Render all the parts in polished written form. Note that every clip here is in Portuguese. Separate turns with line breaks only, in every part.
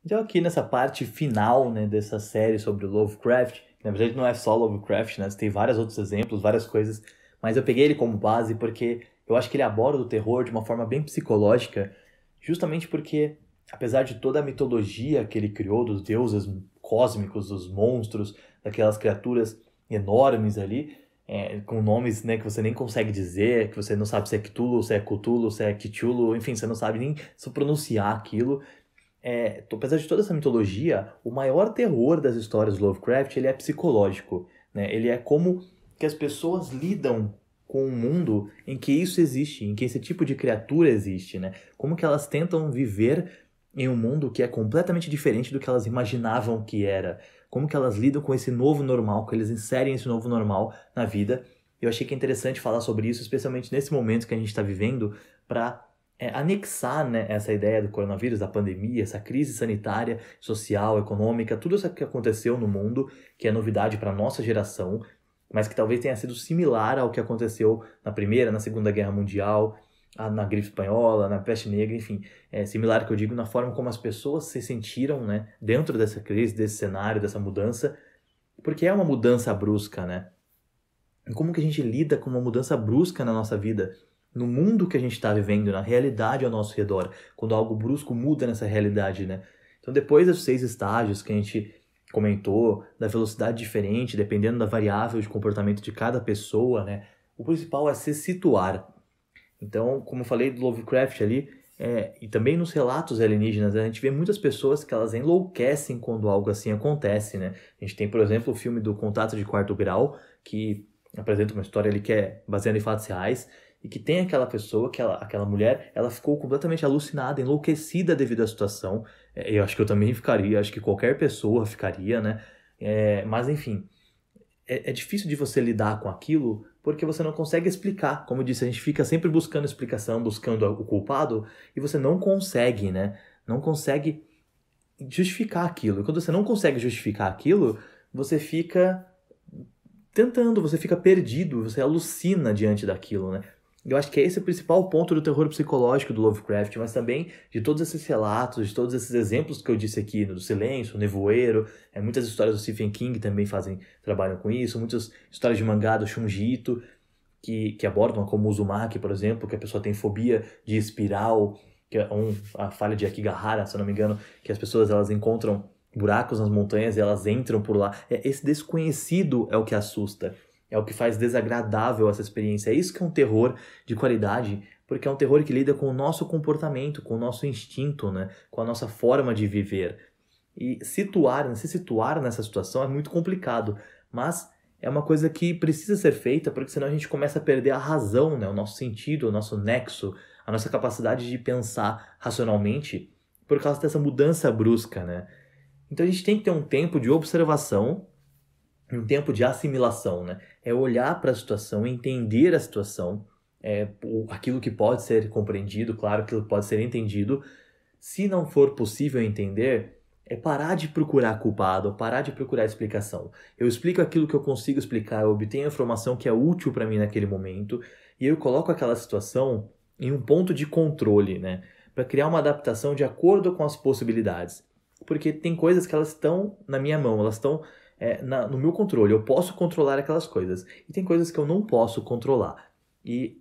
Então aqui nessa parte final, né, dessa série sobre o Lovecraft, na verdade não é só Lovecraft, né, tem vários outros exemplos, várias coisas, mas eu peguei ele como base porque eu acho que ele aborda o terror de uma forma bem psicológica, justamente porque, apesar de toda a mitologia que ele criou, dos deuses cósmicos, dos monstros, daquelas criaturas enormes ali, com nomes, né, que você nem consegue dizer, que você não sabe se é Cthulhu, se é Cthulhu, enfim, você não sabe nem se pronunciar aquilo, apesar de toda essa mitologia, o maior terror das histórias do Lovecraft, ele é psicológico, né? Ele é como que as pessoas lidam com um mundo em que isso existe, em que esse tipo de criatura existe, né? Como que elas tentam viver em um mundo que é completamente diferente do que elas imaginavam que era. Como que elas lidam com esse novo normal, que eles inserem esse novo normal na vida. Eu achei que é interessante falar sobre isso, especialmente nesse momento que a gente está vivendo, para anexar, né, essa ideia do coronavírus, da pandemia, essa crise sanitária, social, econômica, tudo isso que aconteceu no mundo, que é novidade para nossa geração, mas que talvez tenha sido similar ao que aconteceu na Primeira, na Segunda Guerra Mundial, na gripe espanhola, na peste negra, enfim, é similar que eu digo na forma como as pessoas se sentiram, né, dentro dessa crise, desse cenário, dessa mudança, porque é uma mudança brusca, né? E como que a gente lida com uma mudança brusca na nossa vida, no mundo que a gente está vivendo, na realidade ao nosso redor, quando algo brusco muda nessa realidade, né? Então, depois dos 6 estágios que a gente comentou, da velocidade diferente, dependendo da variável de comportamento de cada pessoa, né? O principal é se situar. Então, como eu falei do Lovecraft ali, e também nos relatos alienígenas, a gente vê muitas pessoas que elas enlouquecem quando algo assim acontece, né? A gente tem, por exemplo, o filme do Contato de Quarto Grau, que apresenta uma história ali que é baseada em fatos reais, e que tem aquela pessoa, aquela mulher, ela ficou completamente alucinada, enlouquecida devido à situação. Eu acho que eu também ficaria, acho que qualquer pessoa ficaria, né? Mas enfim, é difícil de você lidar com aquilo porque você não consegue explicar. Como eu disse, a gente fica sempre buscando explicação, buscando o culpado, e você não consegue, né? Não consegue justificar aquilo. E quando você não consegue justificar aquilo, você fica tentando, você fica perdido, você alucina diante daquilo, né? Eu acho que esse é o principal ponto do terror psicológico do Lovecraft, mas também de todos esses relatos, de todos esses exemplos que eu disse aqui, do Silêncio, o Nevoeiro, muitas histórias do Stephen King também trabalham com isso, muitas histórias de mangá do Junji Ito, que abordam, como o Uzumaki, por exemplo, que a pessoa tem fobia de espiral, que é a falha de Akigahara, se eu não me engano, que as pessoas elas encontram buracos nas montanhas e elas entram por lá. Esse desconhecido é o que assusta, é o que faz desagradável essa experiência. É isso que é um terror de qualidade, porque é um terror que lida com o nosso comportamento, com o nosso instinto, né? Com a nossa forma de viver. E se situar nessa situação é muito complicado, mas é uma coisa que precisa ser feita, porque senão a gente começa a perder a razão, né? O nosso sentido, o nosso nexo, a nossa capacidade de pensar racionalmente por causa dessa mudança brusca, né? Então a gente tem que ter um tempo de observação e um tempo de assimilação, né? É olhar para a situação, entender a situação, aquilo que pode ser compreendido, claro, aquilo que pode ser entendido. Se não for possível entender, é parar de procurar culpado, parar de procurar explicação. Eu explico aquilo que eu consigo explicar, eu obtenho a informação que é útil para mim naquele momento, e eu coloco aquela situação em um ponto de controle, né? Para criar uma adaptação de acordo com as possibilidades. Porque tem coisas que elas estão na minha mão, elas estão no meu controle, eu posso controlar aquelas coisas. E tem coisas que eu não posso controlar. E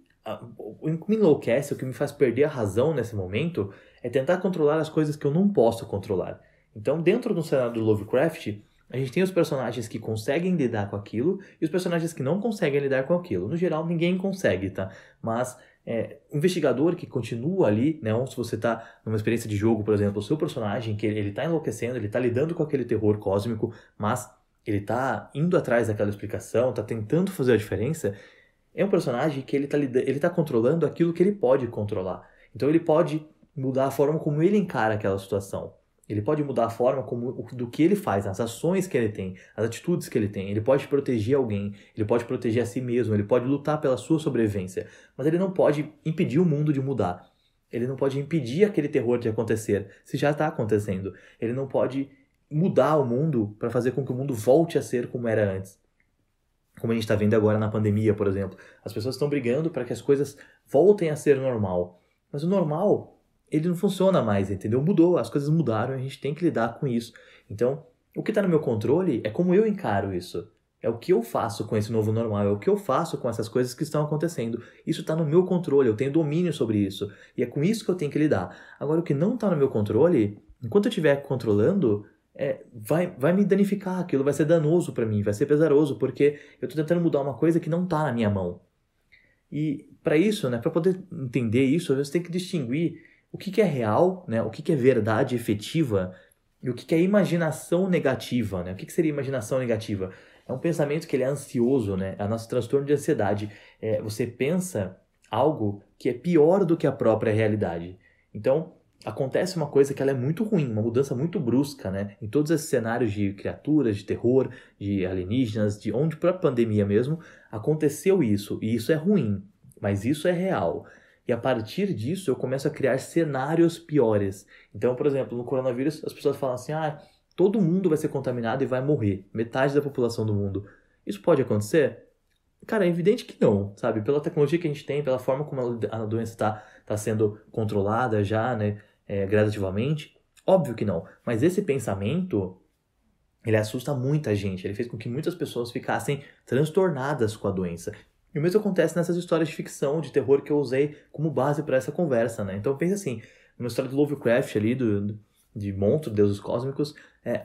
o que me enlouquece, o que me faz perder a razão nesse momento, é tentar controlar as coisas que eu não posso controlar. Então, dentro do cenário do Lovecraft, a gente tem os personagens que conseguem lidar com aquilo e os personagens que não conseguem lidar com aquilo. No geral, ninguém consegue, tá? Mas o investigador que continua ali, né? Ou se você tá numa experiência de jogo, por exemplo, o seu personagem, que ele tá enlouquecendo, ele tá lidando com aquele terror cósmico, mas ele tá indo atrás daquela explicação, tá tentando fazer a diferença, é um personagem que ele tá controlando aquilo que ele pode controlar. Então ele pode mudar a forma como ele encara aquela situação. Ele pode mudar a forma do que ele faz, as ações que ele tem, as atitudes que ele tem. Ele pode proteger alguém, ele pode proteger a si mesmo, ele pode lutar pela sua sobrevivência. Mas ele não pode impedir o mundo de mudar. Ele não pode impedir aquele terror de acontecer, se já está acontecendo. Ele não pode mudar o mundo para fazer com que o mundo volte a ser como era antes. Como a gente está vendo agora na pandemia, por exemplo. As pessoas estão brigando para que as coisas voltem a ser normal. Mas o normal, ele não funciona mais, entendeu? Mudou, as coisas mudaram, a gente tem que lidar com isso. Então, o que está no meu controle é como eu encaro isso. É o que eu faço com esse novo normal, é o que eu faço com essas coisas que estão acontecendo. Isso está no meu controle, eu tenho domínio sobre isso. E é com isso que eu tenho que lidar. Agora, o que não está no meu controle, enquanto eu estiver controlando, vai me danificar, aquilo vai ser danoso para mim, vai ser pesaroso, porque eu estou tentando mudar uma coisa que não está na minha mão. E para isso, né, para poder entender isso, você tem que distinguir o que é real, né, o que é verdade efetiva e o que é imaginação negativa, né? O que seria imaginação negativa? É um pensamento que ele é ansioso, né? É o nosso transtorno de ansiedade. Você pensa algo que é pior do que a própria realidade. Então, acontece uma coisa que ela é muito ruim, uma mudança muito brusca, né? Em todos esses cenários de criaturas, de terror, de alienígenas, de onde para a pandemia mesmo, aconteceu isso. E isso é ruim, mas isso é real. E a partir disso eu começo a criar cenários piores. Então, por exemplo, no coronavírus as pessoas falam assim, todo mundo vai ser contaminado e vai morrer. Metade da população do mundo. Isso pode acontecer? Cara, é evidente que não, sabe? Pela tecnologia que a gente tem, pela forma como a doença está sendo controlada já, né, gradativamente, óbvio que não. Mas esse pensamento, ele assusta muita gente. Ele fez com que muitas pessoas ficassem transtornadas com a doença. E o mesmo acontece nessas histórias de ficção, de terror que eu usei como base para essa conversa, né? Então pensa assim, numa história do Lovecraft ali, de monstro, deuses cósmicos,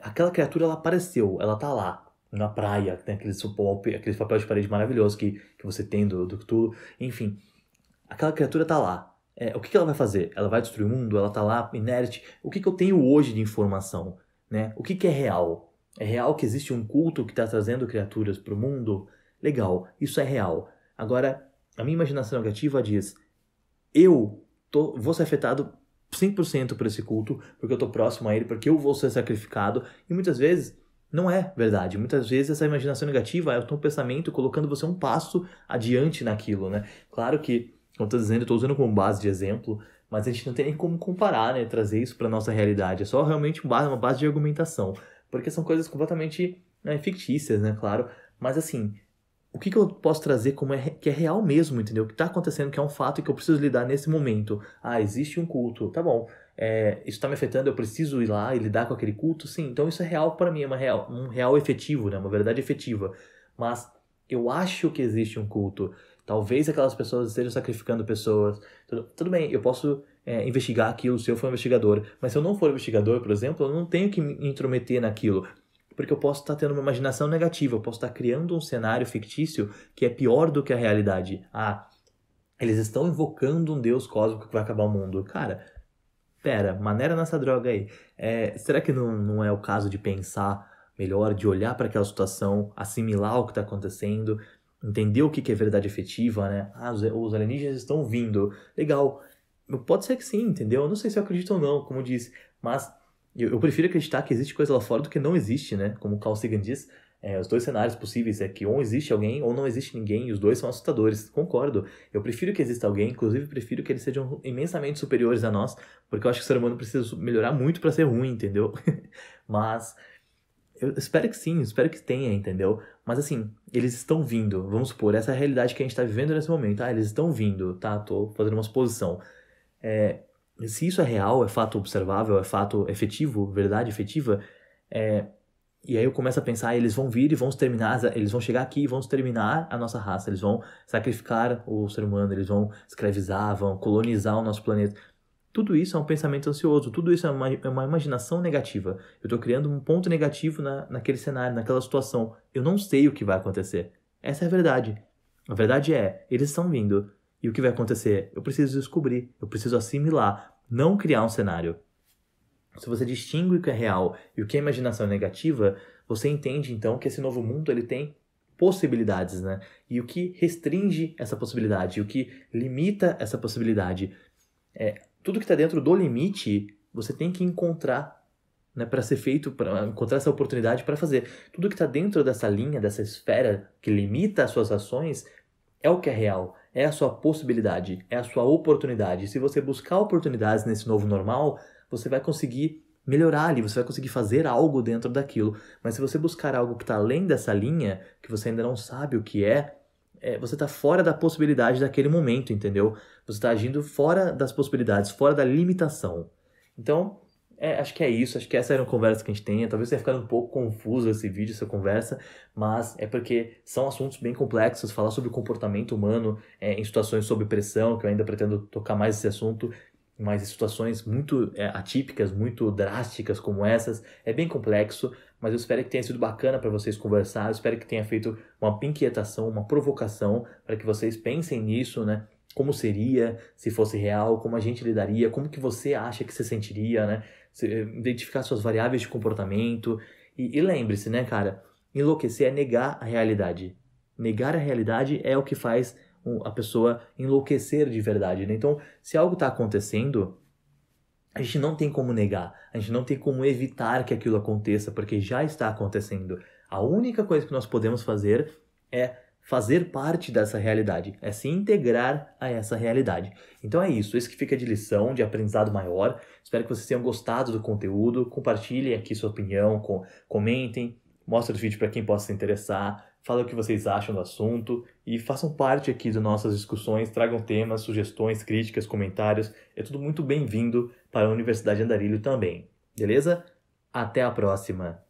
aquela criatura ela apareceu, ela tá lá, na praia, tem aquele papel de parede maravilhoso que você tem do Cthulhu, enfim, aquela criatura tá lá. O que ela vai fazer? Ela vai destruir o mundo? Ela tá lá, inerte? O que eu tenho hoje de informação? Né? O que é real? É real que existe um culto que está trazendo criaturas para o mundo? Legal, isso é real. Agora, a minha imaginação negativa diz, vou ser afetado 100% por esse culto, porque eu estou próximo a ele, porque eu vou ser sacrificado, e muitas vezes não é verdade. Muitas vezes essa imaginação negativa é o teu pensamento colocando você um passo adiante naquilo, né? Claro que, como eu estou dizendo, eu estou usando como base de exemplo, mas a gente não tem nem como comparar, né? Trazer isso para nossa realidade. É só realmente uma base de argumentação, porque são coisas completamente fictícias, né? Claro, mas assim, o que eu posso trazer como que é real mesmo, entendeu? O que está acontecendo, que é um fato e que eu preciso lidar nesse momento. Existe um culto, tá bom. Isso está me afetando, eu preciso ir lá e lidar com aquele culto? Sim, então isso é real para mim, é um real efetivo, né? Uma verdade efetiva. Mas eu acho que existe um culto. Talvez aquelas pessoas estejam sacrificando pessoas. Tudo bem, eu posso investigar aquilo se eu for investigador. Mas se eu não for investigador, por exemplo, eu não tenho que me intrometer naquilo. Porque eu posso estar tendo uma imaginação negativa, eu posso estar criando um cenário fictício que é pior do que a realidade. Eles estão invocando um deus cósmico que vai acabar o mundo. Cara, pera, maneira nessa droga aí. Será que não é o caso de pensar melhor, de olhar para aquela situação, assimilar o que está acontecendo, entender o que é verdade efetiva, né? Os alienígenas estão vindo. Legal. Pode ser que sim, entendeu? Eu não sei se eu acredito ou não, como eu disse, mas eu prefiro acreditar que existe coisa lá fora do que não existe, né? Como o Carl Sagan diz, os dois cenários possíveis é que ou existe alguém ou não existe ninguém, e os dois são assustadores. Concordo. Eu prefiro que exista alguém, inclusive prefiro que eles sejam imensamente superiores a nós, porque eu acho que o ser humano precisa melhorar muito para ser ruim, entendeu? Mas eu espero que sim, espero que tenha, entendeu? Mas assim, eles estão vindo, vamos supor, essa é a realidade que a gente está vivendo nesse momento. Eles estão vindo, tá? Tô fazendo uma suposição. Se isso é real, é fato observável, é fato efetivo, verdade efetiva, e aí eu começo a pensar, eles vão vir e vão exterminar, eles vão chegar aqui e vão exterminar a nossa raça, eles vão sacrificar o ser humano, eles vão escravizar, vão colonizar o nosso planeta. Tudo isso é um pensamento ansioso, tudo isso é uma imaginação negativa. Eu estou criando um ponto negativo naquele cenário, naquela situação. Eu não sei o que vai acontecer. Essa é a verdade. A verdade é, eles estão vindo. E o que vai acontecer? Eu preciso descobrir, eu preciso assimilar, não criar um cenário. Se você distingue o que é real e o que é imaginação negativa, você entende então que esse novo mundo ele tem possibilidades, né? E o que restringe essa possibilidade, o que limita essa possibilidade, tudo que está dentro do limite, você tem que encontrar, né, para ser feito, para encontrar essa oportunidade para fazer. Tudo que está dentro dessa linha, dessa esfera que limita as suas ações, é o que é real, é a sua possibilidade, é a sua oportunidade. Se você buscar oportunidades nesse novo normal, você vai conseguir melhorar ali, você vai conseguir fazer algo dentro daquilo. Mas se você buscar algo que está além dessa linha, que você ainda não sabe o que é, você tá fora da possibilidade daquele momento, entendeu? Você tá agindo fora das possibilidades, fora da limitação. Então, acho que é isso, acho que essa era uma conversa que a gente tem. Talvez tenha ficado um pouco confuso esse vídeo, essa conversa, mas é porque são assuntos bem complexos. Falar sobre o comportamento humano em situações sob pressão, que eu ainda pretendo tocar mais esse assunto, mas em situações muito atípicas, muito drásticas como essas, é bem complexo, mas eu espero que tenha sido bacana para vocês conversar, eu espero que tenha feito uma inquietação, uma provocação, para que vocês pensem nisso, né? Como seria se fosse real, como a gente lidaria, como que você acha que se sentiria, né? Identificar suas variáveis de comportamento. E lembre-se, né, cara? Enlouquecer é negar a realidade. Negar a realidade é o que faz a pessoa enlouquecer de verdade, né? Então, se algo está acontecendo, a gente não tem como negar, a gente não tem como evitar que aquilo aconteça, porque já está acontecendo. A única coisa que nós podemos fazer é fazer parte dessa realidade, é se integrar a essa realidade. Então é isso que fica de lição, de aprendizado maior. Espero que vocês tenham gostado do conteúdo, compartilhem aqui sua opinião, comentem, mostrem o vídeo para quem possa se interessar, falem o que vocês acham do assunto e façam parte aqui das nossas discussões, tragam temas, sugestões, críticas, comentários. É tudo muito bem-vindo para a Universidade Andarilho também. Beleza? Até a próxima!